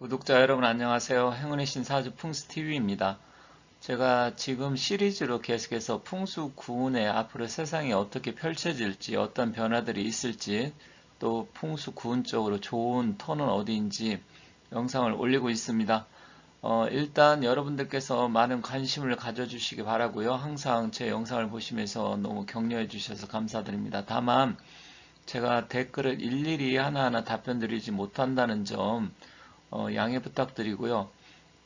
구독자 여러분 안녕하세요. 행운의 신사주 풍수TV입니다. 제가 지금 시리즈로 계속해서 풍수 구운의 앞으로 세상이 어떻게 펼쳐질지, 어떤 변화들이 있을지, 또 풍수 구운 쪽으로 좋은 턴은 어디인지 영상을 올리고 있습니다. 일단 여러분들께서 많은 관심을 가져주시기 바라고요. 항상 제 영상을 보시면서 너무 격려해 주셔서 감사드립니다. 다만 제가 댓글을 일일이 하나하나 답변 드리지 못한다는 점 양해 부탁드리고요.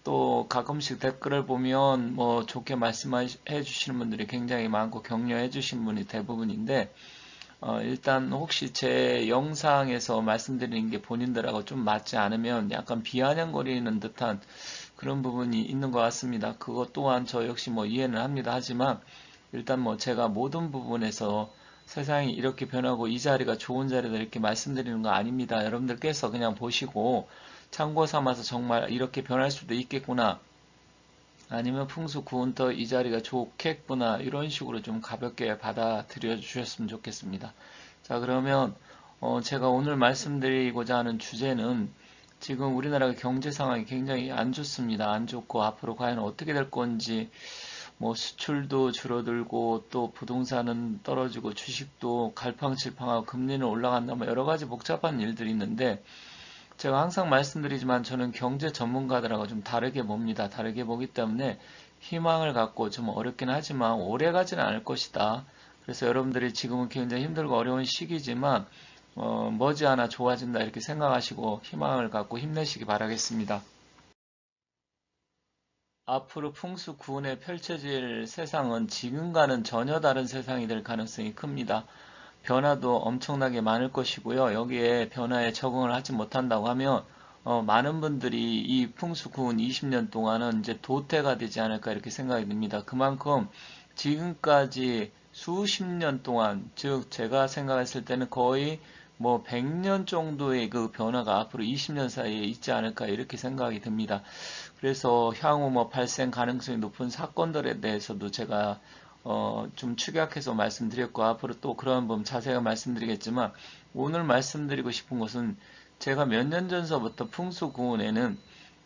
또 가끔씩 댓글을 보면 뭐 좋게 말씀해 주시는 분들이 굉장히 많고 격려해 주신 분이 대부분인데 일단 혹시 제 영상에서 말씀드리는 게 본인들하고 좀 맞지 않으면 약간 비아냥거리는 듯한 그런 부분이 있는 것 같습니다. 그것 또한 저 역시 뭐 이해는 합니다. 하지만 일단 뭐 제가 모든 부분에서 세상이 이렇게 변하고 이 자리가 좋은 자리다 이렇게 말씀드리는 거 아닙니다. 여러분들께서 그냥 보시고 참고 삼아서 정말 이렇게 변할 수도 있겠구나, 아니면 풍수 구운터 이 자리가 좋겠구나, 이런 식으로 좀 가볍게 받아들여 주셨으면 좋겠습니다. 자, 그러면 제가 오늘 말씀드리고자 하는 주제는 지금 우리나라 경제 상황이 굉장히 안 좋습니다. 안 좋고 앞으로 과연 어떻게 될 건지, 뭐 수출도 줄어들고 또 부동산은 떨어지고 주식도 갈팡질팡하고 금리는 올라간다, 뭐 여러 가지 복잡한 일들이 있는데, 제가 항상 말씀드리지만 저는 경제 전문가들하고 좀 다르게 봅니다. 다르게 보기 때문에 희망을 갖고 좀 어렵긴 하지만 오래 가지는 않을 것이다. 그래서 여러분들이 지금은 굉장히 힘들고 어려운 시기지만 머지않아 좋아진다 이렇게 생각하시고 희망을 갖고 힘내시기 바라겠습니다. 앞으로 풍수구운에 펼쳐질 세상은 지금과는 전혀 다른 세상이 될 가능성이 큽니다. 변화도 엄청나게 많을 것이고요. 여기에 변화에 적응을 하지 못한다고 하면 많은 분들이 이 풍수구운 20년 동안은 이제 도태가 되지 않을까 이렇게 생각이 듭니다. 그만큼 지금까지 수십 년 동안, 즉 제가 생각했을 때는 거의 뭐 100년 정도의 그 변화가 앞으로 20년 사이에 있지 않을까 이렇게 생각이 듭니다. 그래서 향후 뭐 발생 가능성이 높은 사건들에 대해서도 제가 좀 축약해서 말씀드렸고 앞으로 또 그런 부분 자세히 말씀드리겠지만, 오늘 말씀드리고 싶은 것은 제가 몇 년 전서부터 풍수구운에는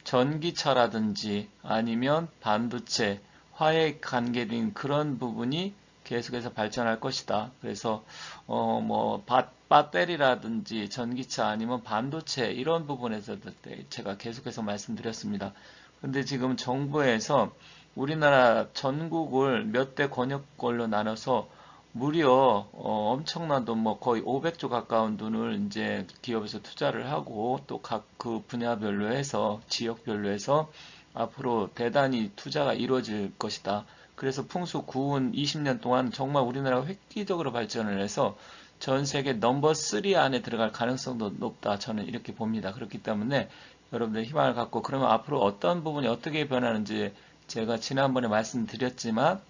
전기차라든지 아니면 반도체, 화학 관계된 그런 부분이 계속해서 발전할 것이다. 그래서 뭐 배터리라든지 전기차 아니면 반도체 이런 부분에서도 제가 계속해서 말씀드렸습니다. 근데 지금 정부에서 우리나라 전국을 몇 대 권역별로 나눠서 무려 엄청난 돈, 뭐 거의 500조 가까운 돈을 이제 기업에서 투자를 하고 또 각 그 분야별로 해서 지역별로 해서 앞으로 대단히 투자가 이루어질 것이다. 그래서 풍수 구운 20년 동안 정말 우리나라가 획기적으로 발전을 해서 전 세계 넘버 3 안에 들어갈 가능성도 높다. 저는 이렇게 봅니다. 그렇기 때문에 여러분들 희망을 갖고, 그러면 앞으로 어떤 부분이 어떻게 변하는지 제가 지난번에 말씀드렸지만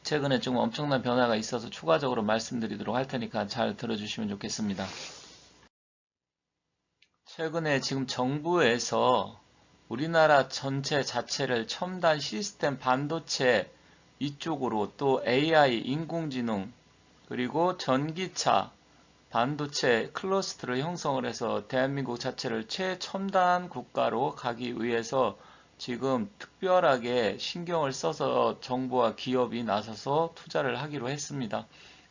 최근에 좀 엄청난 변화가 있어서 추가적으로 말씀드리도록 할 테니까 잘 들어주시면 좋겠습니다. 최근에 지금 정부에서 우리나라 전체 자체를 첨단 시스템 반도체 이쪽으로, 또 AI 인공지능, 그리고 전기차 반도체 클러스터를 형성을 해서 대한민국 자체를 최첨단 국가로 가기 위해서 지금 특별하게 신경을 써서 정부와 기업이 나서서 투자를 하기로 했습니다.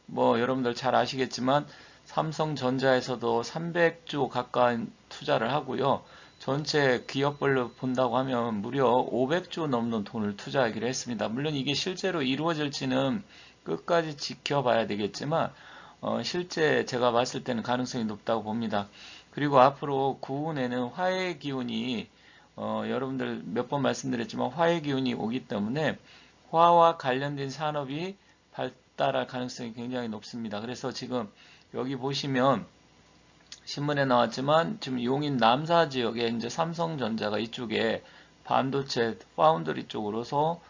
뭐 여러분들 잘 아시겠지만 삼성전자에서도 300조 가까운 투자를 하고요. 전체 기업별로 본다고 하면 무려 500조 넘는 돈을 투자하기로 했습니다. 물론 이게 실제로 이루어질지는 끝까지 지켜봐야 되겠지만 실제 제가 봤을 때는 가능성이 높다고 봅니다. 그리고 앞으로 구운에는 화해 기운이 여러분들 몇 번 말씀드렸지만 화해 기운이 오기 때문에 화와 관련된 산업이 발달할 가능성이 굉장히 높습니다. 그래서 지금 여기 보시면 신문에 나왔지만 지금 용인 남사 지역에 이제 삼성전자가 이쪽에 반도체 파운드리 쪽으로서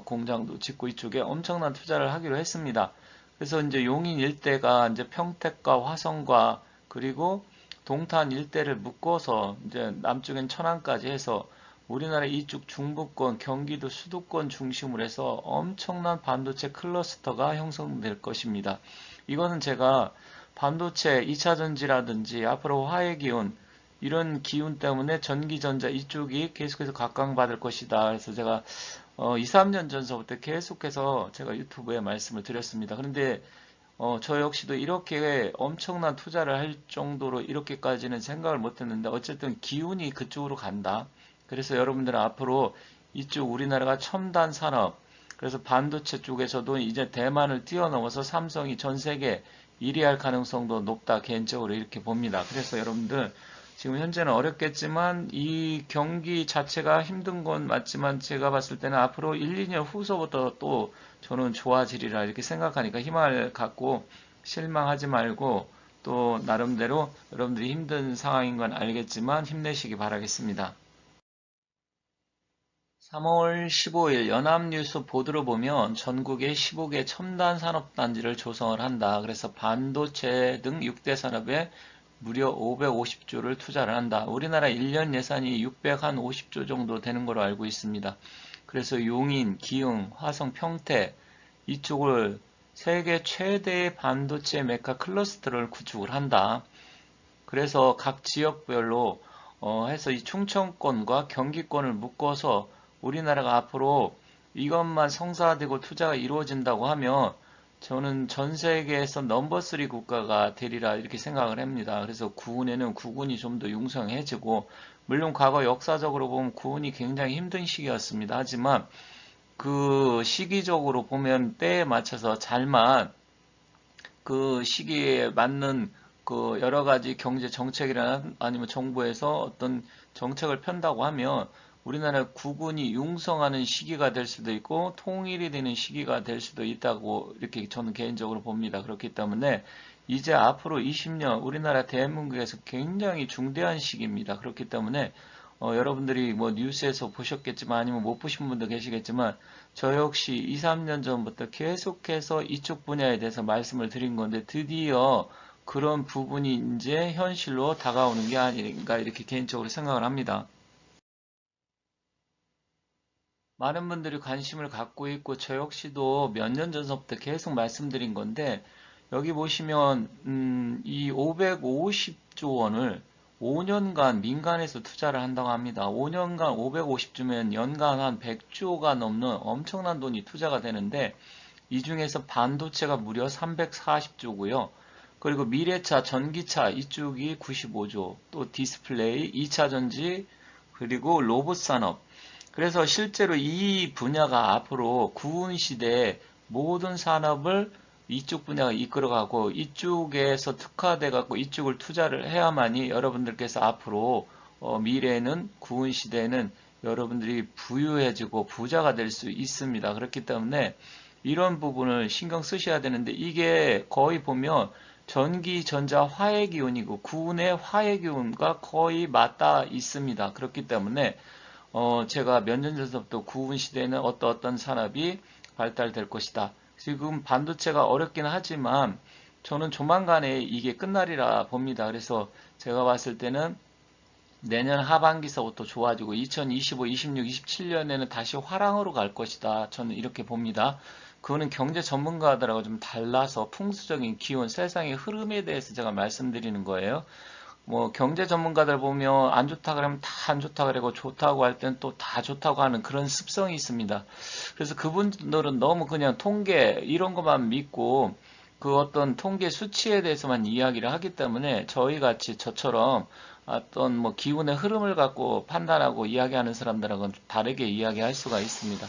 공장도 짓고 이쪽에 엄청난 투자를 하기로 했습니다. 그래서 이제 용인 일대가 이제 평택과 화성과 그리고 동탄 일대를 묶어서 이제 남쪽엔 천안까지 해서 우리나라 이쪽 중부권, 경기도 수도권 중심으로 해서 엄청난 반도체 클러스터가 형성될 것입니다. 이거는 제가 반도체 2차 전지라든지 앞으로 화해 기운, 이런 기운 때문에 전기전자 이쪽이 계속해서 각광받을 것이다. 그래서 제가 2, 3년 전서부터 계속해서 제가 유튜브에 말씀을 드렸습니다. 그런데 저 역시도 이렇게 엄청난 투자를 할 정도로 이렇게까지는 생각을 못했는데 어쨌든 기운이 그쪽으로 간다. 그래서 여러분들은 앞으로 이쪽 우리나라가 첨단 산업, 그래서 반도체 쪽에서도 이제 대만을 뛰어넘어서 삼성이 전 세계 1위 할 가능성도 높다. 개인적으로 이렇게 봅니다. 그래서 여러분들 지금 현재는 어렵겠지만 이 경기 자체가 힘든 건 맞지만 제가 봤을 때는 앞으로 1, 2년 후서부터 또 저는 좋아지리라 이렇게 생각하니까 희망을 갖고 실망하지 말고 또 나름대로 여러분들이 힘든 상황인 건 알겠지만 힘내시기 바라겠습니다. 3월 15일 연합뉴스 보도를 보면 전국에 15개 첨단 산업단지를 조성을 한다. 그래서 반도체 등 6대 산업에 무려 550조를 투자를 한다. 우리나라 1년 예산이 650조 정도 되는 걸로 알고 있습니다. 그래서 용인, 기흥, 화성, 평택 이쪽을 세계 최대의 반도체 메카 클러스터를 구축을 한다. 그래서 각 지역별로 해서 이 충청권과 경기권을 묶어서 우리나라가 앞으로 이것만 성사되고 투자가 이루어진다고 하면 저는 전 세계에서 넘버 3 국가가 되리라 이렇게 생각을 합니다. 그래서 구운에는 구군이 좀 더 융성해지고 물론 과거 역사적으로 보면 구운이 굉장히 힘든 시기였습니다. 하지만 그 시기적으로 보면 때에 맞춰서 잘만 그 시기에 맞는 그 여러 가지 경제 정책이나 아니면 정부에서 어떤 정책을 편다고 하면 우리나라 국군이 융성하는 시기가 될 수도 있고 통일이 되는 시기가 될 수도 있다고 이렇게 저는 개인적으로 봅니다. 그렇기 때문에 이제 앞으로 20년 우리나라 대한민국에서 굉장히 중대한 시기입니다. 그렇기 때문에 여러분들이 뭐 뉴스에서 보셨겠지만 아니면 못 보신 분도 계시겠지만 저 역시 2, 3년 전부터 계속해서 이쪽 분야에 대해서 말씀을 드린 건데 드디어 그런 부분이 이제 현실로 다가오는 게 아닌가 이렇게 개인적으로 생각을 합니다. 많은 분들이 관심을 갖고 있고 저 역시도 몇 년 전서부터 계속 말씀드린 건데 여기 보시면 이 550조 원을 5년간 민간에서 투자를 한다고 합니다. 5년간 550조면 연간 한 100조가 넘는 엄청난 돈이 투자가 되는데 이 중에서 반도체가 무려 340조고요. 그리고 미래차, 전기차 이쪽이 95조, 또 디스플레이, 2차 전지, 그리고 로봇 산업. 그래서 실제로 이 분야가 앞으로 구은 시대에 모든 산업을 이쪽 분야가 이끌어가고 이쪽에서 특화돼 갖고 이쪽을 투자를 해야만이 여러분들께서 앞으로 미래에는 구은 시대에는 여러분들이 부유해지고 부자가 될 수 있습니다. 그렇기 때문에 이런 부분을 신경 쓰셔야 되는데 이게 거의 보면 전기, 전자, 화해 기운이고 구은의 화해 기운과 거의 맞닿아 있습니다. 그렇기 때문에 제가 몇 년 전부터 구은 시대에는 어떤 산업이 발달될 것이다. 지금 반도체가 어렵긴 하지만 저는 조만간에 이게 끝나리라 봅니다. 그래서 제가 봤을 때는 내년 하반기서부터 좋아지고 2025, 26, 27년에는 다시 화랑으로 갈 것이다. 저는 이렇게 봅니다. 그거는 경제 전문가들하고 좀 달라서 풍수적인 기온, 세상의 흐름에 대해서 제가 말씀드리는 거예요. 뭐 경제 전문가들 보면 안 좋다 그러면 다 안 좋다 그러고 좋다고 할 때는 또 다 좋다고 하는 그런 습성이 있습니다. 그래서 그분들은 너무 그냥 통계 이런 것만 믿고 그 어떤 통계 수치에 대해서만 이야기를 하기 때문에 저희 같이 저처럼 어떤 뭐 기운의 흐름을 갖고 판단하고 이야기하는 사람들하고는 다르게 이야기할 수가 있습니다.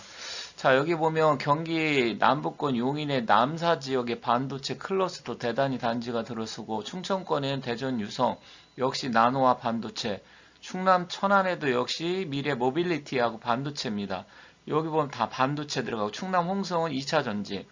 자, 여기 보면 경기 남부권 용인의 남사 지역의 반도체 클러스터 대단히 단지가 들어서고 충청권에는 대전 유성 역시 나노와 반도체, 충남 천안에도 역시 미래 모빌리티하고 반도체입니다. 여기 보면 다 반도체 들어가고 충남 홍성은 2차 전지,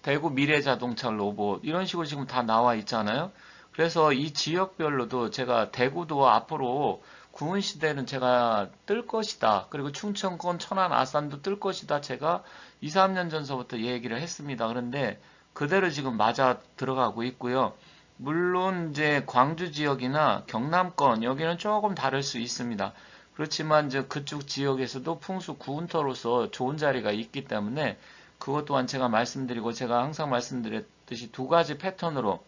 대구 미래자동차 로봇 이런 식으로 지금 다 나와 있잖아요. 그래서 이 지역별로도 제가 대구도 앞으로 구은 시대는 제가 뜰 것이다. 그리고 충청권, 천안, 아산도 뜰 것이다. 제가 2, 3년 전서부터 얘기를 했습니다. 그런데 그대로 지금 맞아 들어가고 있고요. 물론 이제 광주 지역이나 경남권 여기는 조금 다를 수 있습니다. 그렇지만 이제 그쪽 지역에서도 풍수 구운터로서 좋은 자리가 있기 때문에 그것 또한 제가 말씀드리고 제가 항상 말씀드렸듯이 두 가지 패턴으로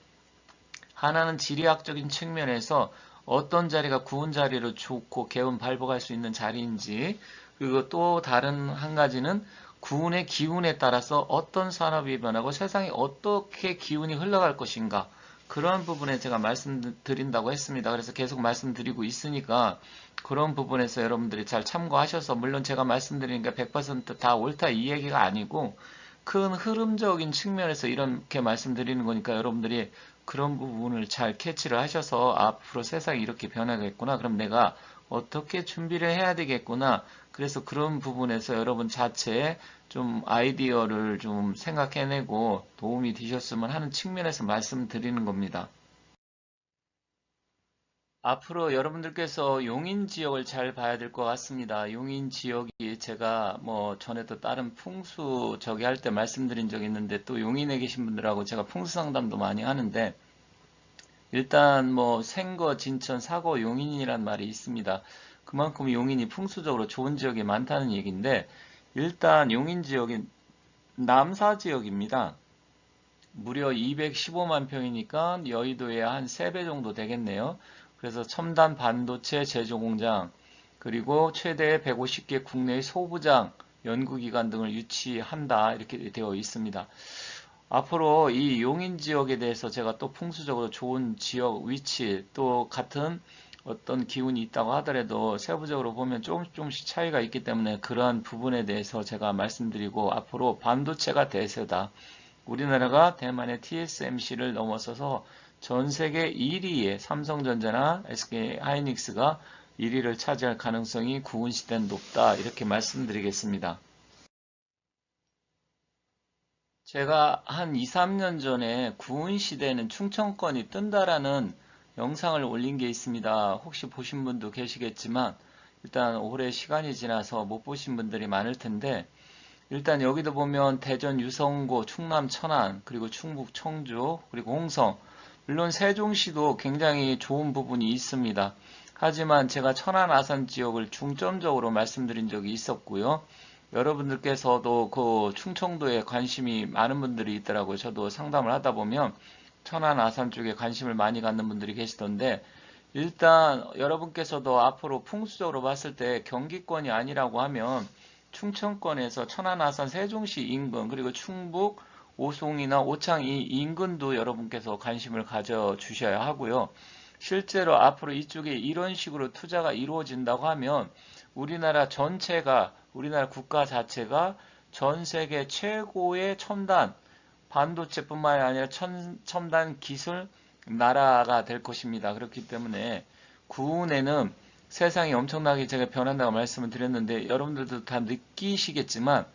하나는 지리학적인 측면에서 어떤 자리가 구운 자리로 좋고 개운 발복할 수 있는 자리인지, 그리고 또 다른 한 가지는 구운의 기운에 따라서 어떤 산업이 변하고 세상이 어떻게 기운이 흘러갈 것인가, 그런 부분에 제가 말씀드린다고 했습니다. 그래서 계속 말씀드리고 있으니까 그런 부분에서 여러분들이 잘 참고하셔서, 물론 제가 말씀드리는 게 100%다 옳다 이 얘기가 아니고 큰 흐름적인 측면에서 이렇게 말씀드리는 거니까 여러분들이 그런 부분을 잘 캐치를 하셔서 앞으로 세상이 이렇게 변하겠구나, 그럼 내가 어떻게 준비를 해야 되겠구나, 그래서 그런 부분에서 여러분 자체의 좀 아이디어를 좀 생각해내고 도움이 되셨으면 하는 측면에서 말씀드리는 겁니다. 앞으로 여러분들께서 용인 지역을 잘 봐야 될 것 같습니다. 용인 지역이 제가 뭐 전에도 다른 풍수 저기 할 때 말씀드린 적이 있는데, 또 용인에 계신 분들하고 제가 풍수 상담도 많이 하는데, 일단 뭐 생거, 진천, 사고, 용인이란 말이 있습니다. 그만큼 용인이 풍수적으로 좋은 지역이 많다는 얘기인데, 일단 용인 지역이 남사 지역입니다. 무려 215만 평이니까 여의도의 한 3배 정도 되겠네요. 그래서 첨단 반도체 제조 공장, 그리고 최대 150개 국내의 소부장, 연구기관 등을 유치한다, 이렇게 되어 있습니다. 앞으로 이 용인 지역에 대해서 제가 또 풍수적으로 좋은 지역 위치, 또 같은 어떤 기운이 있다고 하더라도 세부적으로 보면 조금씩 차이가 있기 때문에 그러한 부분에 대해서 제가 말씀드리고, 앞으로 반도체가 대세다, 우리나라가 대만의 TSMC를 넘어서서 전 세계 1위의 삼성전자나 SK 하이닉스가 1위를 차지할 가능성이 구은 시대는 높다, 이렇게 말씀드리겠습니다. 제가 한 2, 3년 전에 구은 시대는 충청권이 뜬다라는 영상을 올린 게 있습니다. 혹시 보신 분도 계시겠지만 일단 오래 시간이 지나서 못 보신 분들이 많을 텐데, 일단 여기도 보면 대전 유성고, 충남 천안, 그리고 충북 청주, 그리고 홍성, 물론 세종시도 굉장히 좋은 부분이 있습니다. 하지만 제가 천안 아산 지역을 중점적으로 말씀드린 적이 있었고요. 여러분들께서도 그 충청도에 관심이 많은 분들이 있더라고요. 저도 상담을 하다 보면 천안 아산 쪽에 관심을 많이 갖는 분들이 계시던데, 일단 여러분께서도 앞으로 풍수적으로 봤을 때 경기권이 아니라고 하면 충청권에서 천안 아산 세종시 인근, 그리고 충북 오송이나 오창 이 인근도 여러분께서 관심을 가져 주셔야 하고요. 실제로 앞으로 이쪽에 이런 식으로 투자가 이루어진다고 하면 우리나라 전체가, 우리나라 국가 자체가 전 세계 최고의 첨단 반도체뿐만 아니라 첨단 기술 나라가 될 것입니다. 그렇기 때문에 구운에는 세상이 엄청나게 제가 변한다고 말씀을 드렸는데, 여러분들도 다 느끼시겠지만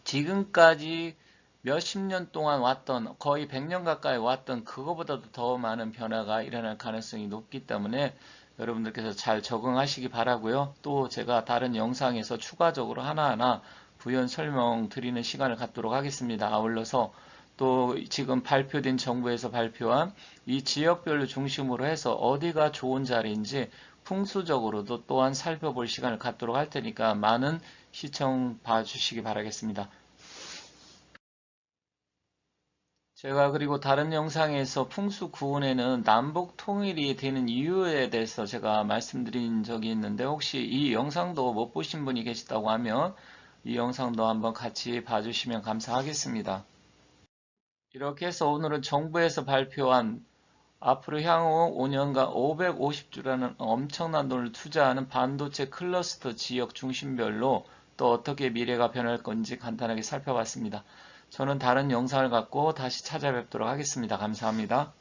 지금까지 몇십 년 동안 왔던, 거의 100년 가까이 왔던 그거보다도 더 많은 변화가 일어날 가능성이 높기 때문에 여러분들께서 잘 적응하시기 바라고요. 또 제가 다른 영상에서 추가적으로 하나하나 부연 설명 드리는 시간을 갖도록 하겠습니다. 아울러서 또 지금 발표된 정부에서 발표한 이 지역별로 중심으로 해서 어디가 좋은 자리인지 풍수적으로도 또한 살펴볼 시간을 갖도록 할 테니까 많은 시청 봐주시기 바라겠습니다. 제가 그리고 다른 영상에서 풍수 구운에는 남북 통일이 되는 이유에 대해서 제가 말씀드린 적이 있는데, 혹시 이 영상도 못 보신 분이 계시다고 하면 이 영상도 한번 같이 봐주시면 감사하겠습니다. 이렇게 해서 오늘은 정부에서 발표한 앞으로 향후 5년간 550조라는 엄청난 돈을 투자하는 반도체 클러스터 지역 중심별로 또 어떻게 미래가 변할 건지 간단하게 살펴봤습니다. 저는 다른 영상을 갖고 다시 찾아뵙도록 하겠습니다. 감사합니다.